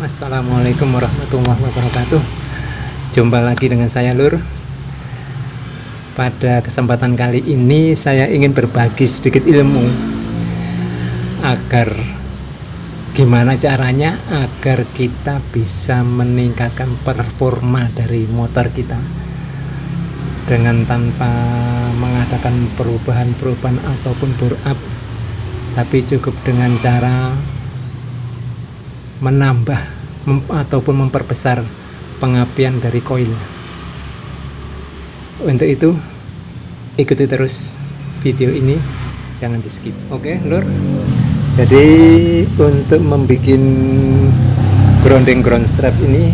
Assalamualaikum warahmatullahi wabarakatuh. Jumpa lagi dengan saya Lur. Pada kesempatan kali ini saya ingin berbagi sedikit ilmu agar gimana caranya agar kita bisa meningkatkan performa dari motor kita dengan tanpa mengadakan perubahan-perubahan ataupun bore up, tapi cukup dengan cara menambah ataupun memperbesar pengapian dari koil. Untuk itu ikuti terus video ini, jangan di skip. Oke Lur, jadi untuk membuat grounding ground strap ini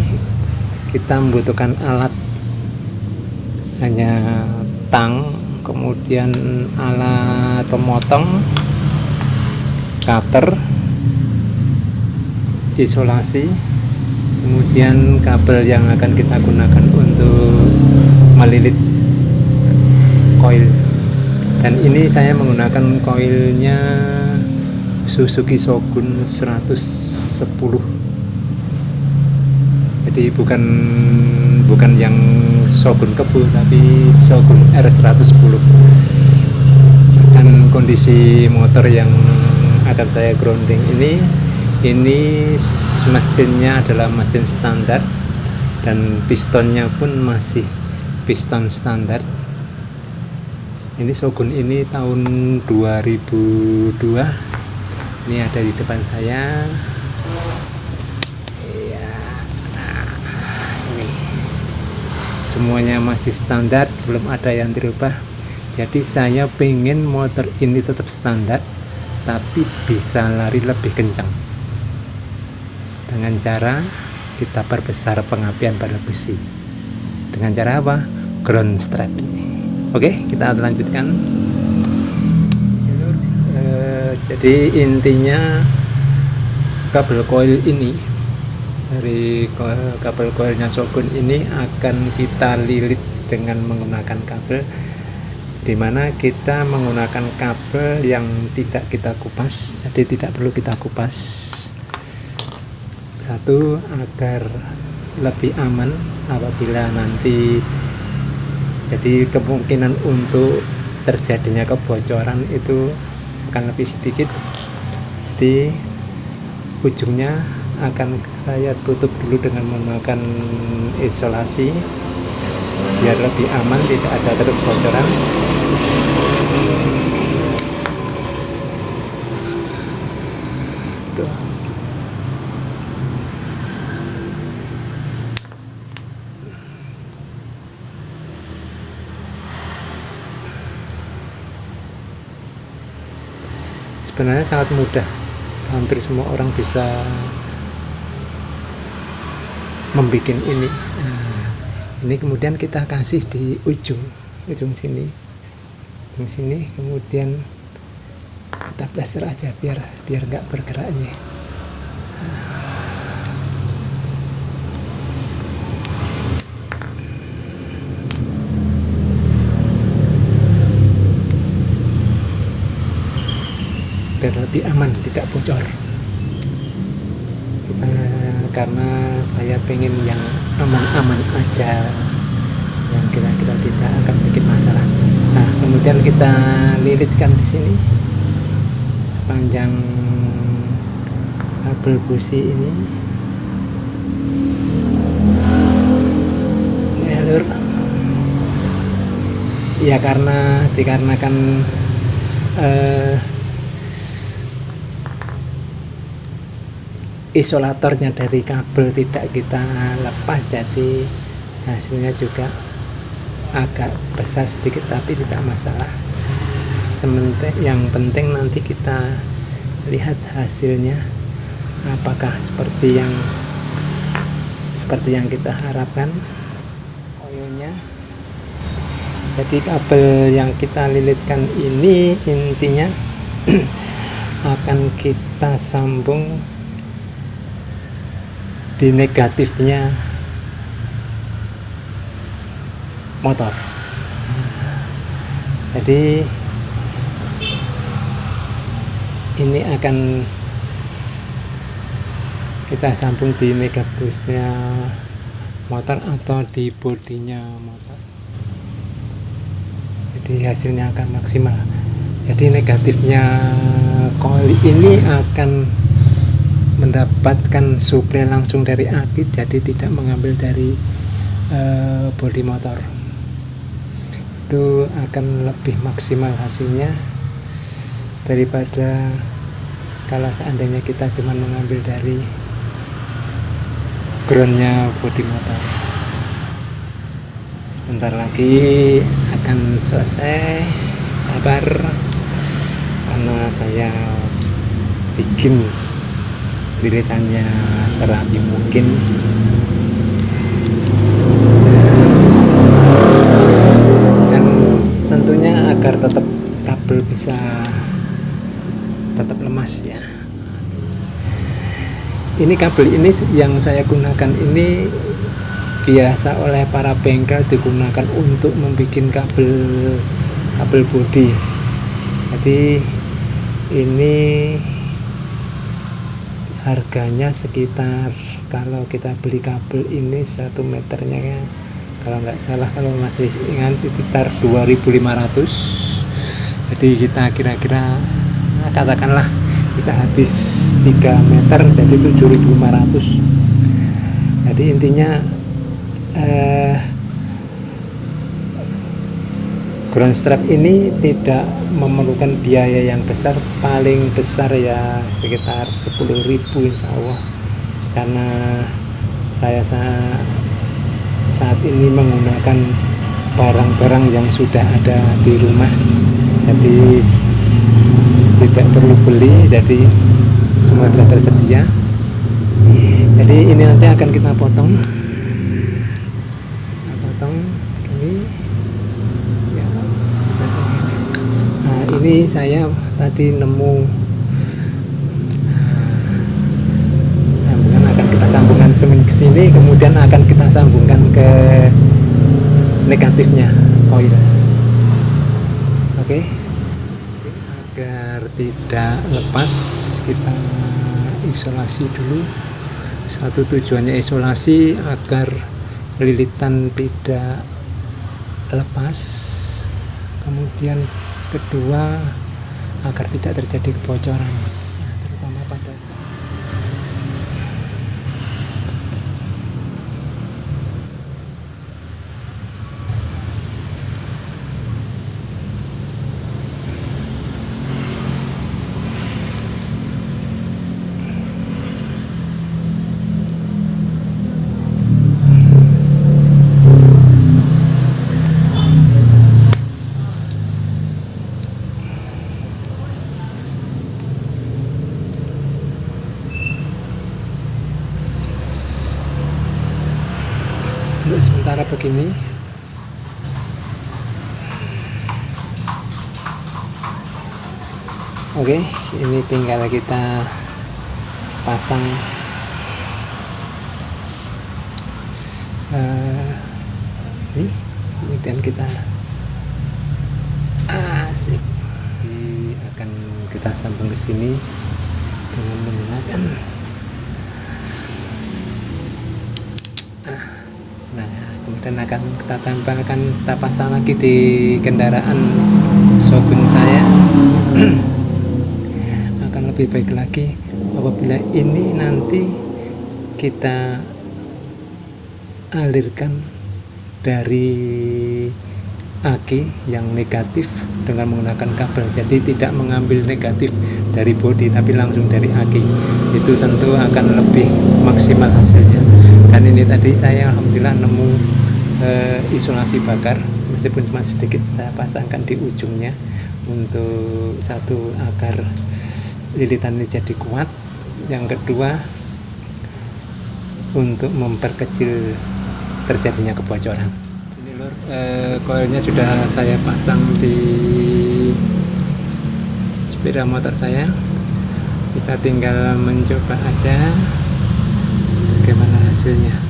kita membutuhkan alat, hanya tang, kemudian alat pemotong, cutter, isolasi, kemudian kabel yang akan kita gunakan untuk melilit koil. Dan ini saya menggunakan koilnya Suzuki Shogun 110, jadi bukan yang Shogun Kebu, tapi Shogun R110. Dan kondisi motor yang akan saya grounding ini mesinnya adalah mesin standar dan pistonnya pun masih piston standar. Ini Shogun ini tahun 2002. Ini ada di depan saya. Ya, ini semuanya masih standar, belum ada yang dirubah. Jadi saya pengen motor ini tetap standar tapi bisa lari lebih kencang dengan cara kita perbesar pengapian pada busi. Dengan cara apa? Ground strap. Oke, kita lanjutkan. Jadi intinya kabel coil ini, dari kabel coilnya Shogun ini akan kita lilit dengan menggunakan kabel, dimana kita menggunakan kabel yang tidak kita kupas, jadi tidak perlu kita kupas. Satu, agar lebih aman apabila nanti jadi kemungkinan untuk terjadinya kebocoran itu akan lebih sedikit. Di ujungnya akan saya tutup dulu dengan menggunakan isolasi biar lebih aman, tidak ada kebocoran. Sebenarnya sangat mudah, hampir semua orang bisa membuat ini. Ini kemudian kita kasih di ujung sini, kemudian kita plester aja biar nggak bergeraknya. Biar lebih aman, tidak bocor. Karena saya pengen yang aman-aman aja, yang kira-kira tidak akan bikin masalah. Nah, kemudian kita lilitkan di sini sepanjang kabel busi ini. Ya Lur, ya dikarenakan isolatornya dari kabel tidak kita lepas, jadi hasilnya juga agak besar sedikit, tapi tidak masalah. Yang penting nanti kita lihat hasilnya apakah seperti yang kita harapkan koilnya. Jadi kabel yang kita lilitkan ini intinya akan kita sambung di negatifnya motor. Jadi ini akan kita sambung di negatifnya motor atau di bodinya motor, jadi hasilnya akan maksimal. Jadi negatifnya coil ini akan mendapatkan suplai langsung dari aki, jadi tidak mengambil dari bodi motor. Itu akan lebih maksimal hasilnya daripada kalau seandainya kita cuma mengambil dari groundnya bodi motor. Sebentar lagi akan selesai, sabar, karena saya bikin lilitannya serapi mungkin. Dan tentunya agar tetap kabel bisa tetap lemas ya. Ini kabel ini yang saya gunakan ini biasa oleh para bengkel digunakan untuk membuat kabel bodi. Jadi ini harganya sekitar, kalau kita beli kabel ini 1 meternya ya, kalau nggak salah, kalau masih ingat, sekitar 2.500. Jadi kita kira-kira katakanlah kita habis 3 meter, jadi 7.500. Jadi intinya ground strap ini tidak memerlukan biaya yang besar, paling besar ya sekitar 10.000 insya Allah, karena saya saat ini menggunakan barang-barang yang sudah ada di rumah, jadi tidak perlu beli, jadi semua sudah tersedia. Jadi ini nanti akan kita potong ini ya. Nah, ini saya tadi nemu sambungan, akan kita sambungkan ke sini, kemudian akan kita sambungkan ke negatifnya coil. Oke. Agar tidak lepas, kita isolasi dulu. Satu tujuannya isolasi agar lilitan tidak lepas, kemudian kedua agar tidak terjadi kebocoran, terutama pada untuk sementara begini. Oke, ini tinggal kita pasang ini, kemudian kita asik. Ini akan kita sambung ke sini dengan menggunakan kemudian akan kita tempelkan, kita pasang lagi di kendaraan shogun saya. Akan lebih baik lagi apabila ini nanti kita alirkan dari aki yang negatif dengan menggunakan kabel, jadi tidak mengambil negatif dari bodi tapi langsung dari aki. Itu tentu akan lebih maksimal hasilnya. Dan ini tadi saya alhamdulillah nemu isolasi bakar, meskipun cuma sedikit, saya pasangkan di ujungnya untuk satu agar lilitan ini jadi kuat, yang kedua untuk memperkecil terjadinya kebocoran. Ini lur, koilnya sudah saya pasang di sepeda motor saya, kita tinggal mencoba aja bagaimana hasilnya.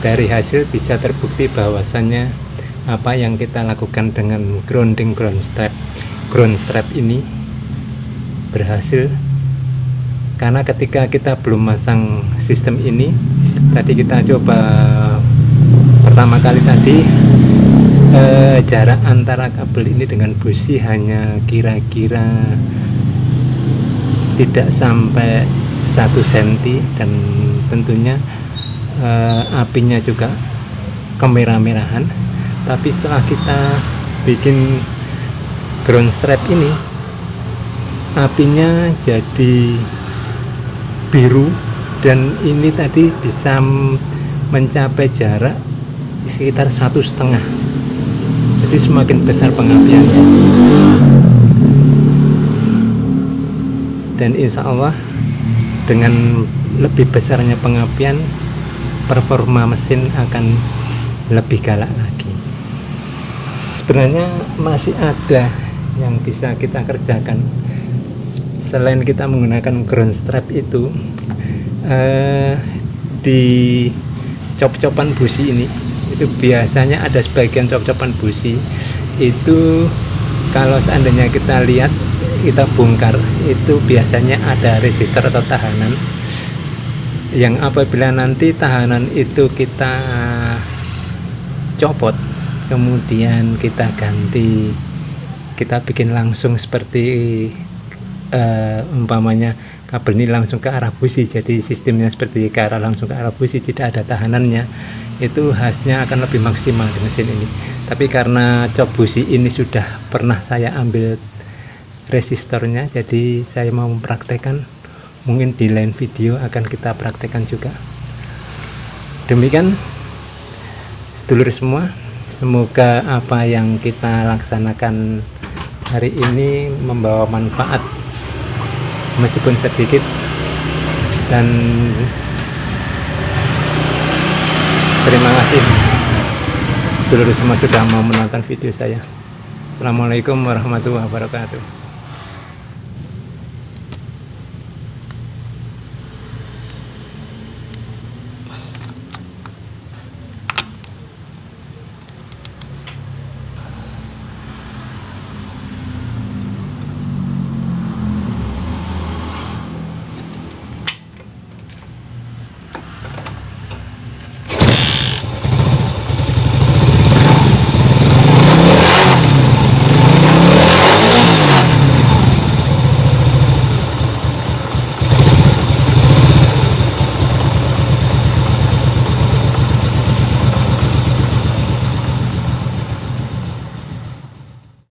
dari hasil bisa terbukti bahwasannya apa yang kita lakukan dengan ground strap ini berhasil. Karena ketika kita belum masang sistem ini, tadi kita coba pertama kali tadi, jarak antara kabel ini dengan busi hanya kira-kira tidak sampai 1 cm, dan tentunya apinya juga kemerah-merahan. Tapi setelah kita bikin ground strap ini, apinya jadi biru, dan ini tadi bisa mencapai jarak sekitar 1,5. Jadi semakin besar pengapiannya, dan insya Allah dengan lebih besarnya pengapian, performa mesin akan lebih galak lagi. Sebenarnya masih ada yang bisa kita kerjakan selain kita menggunakan ground strap itu. Di cop-copan busi ini, itu biasanya ada sebagian cop-copan busi itu, kalau seandainya kita lihat, kita bongkar, itu biasanya ada resistor atau tahanan, yang apabila nanti tahanan itu kita copot, kemudian kita ganti, kita bikin langsung seperti umpamanya kabel ini langsung ke arah busi, jadi sistemnya seperti ke arah langsung ke arah busi, tidak ada tahanannya, itu hasilnya akan lebih maksimal di mesin ini. Tapi karena cop busi ini sudah pernah saya ambil resistornya, jadi saya mau mempraktekkan, mungkin di lain video akan kita praktekkan juga. Demikian sedulur semua, semoga apa yang kita laksanakan hari ini membawa manfaat meskipun sedikit, dan terima kasih sedulur semua sudah mau menonton video saya. Assalamualaikum warahmatullahi wabarakatuh.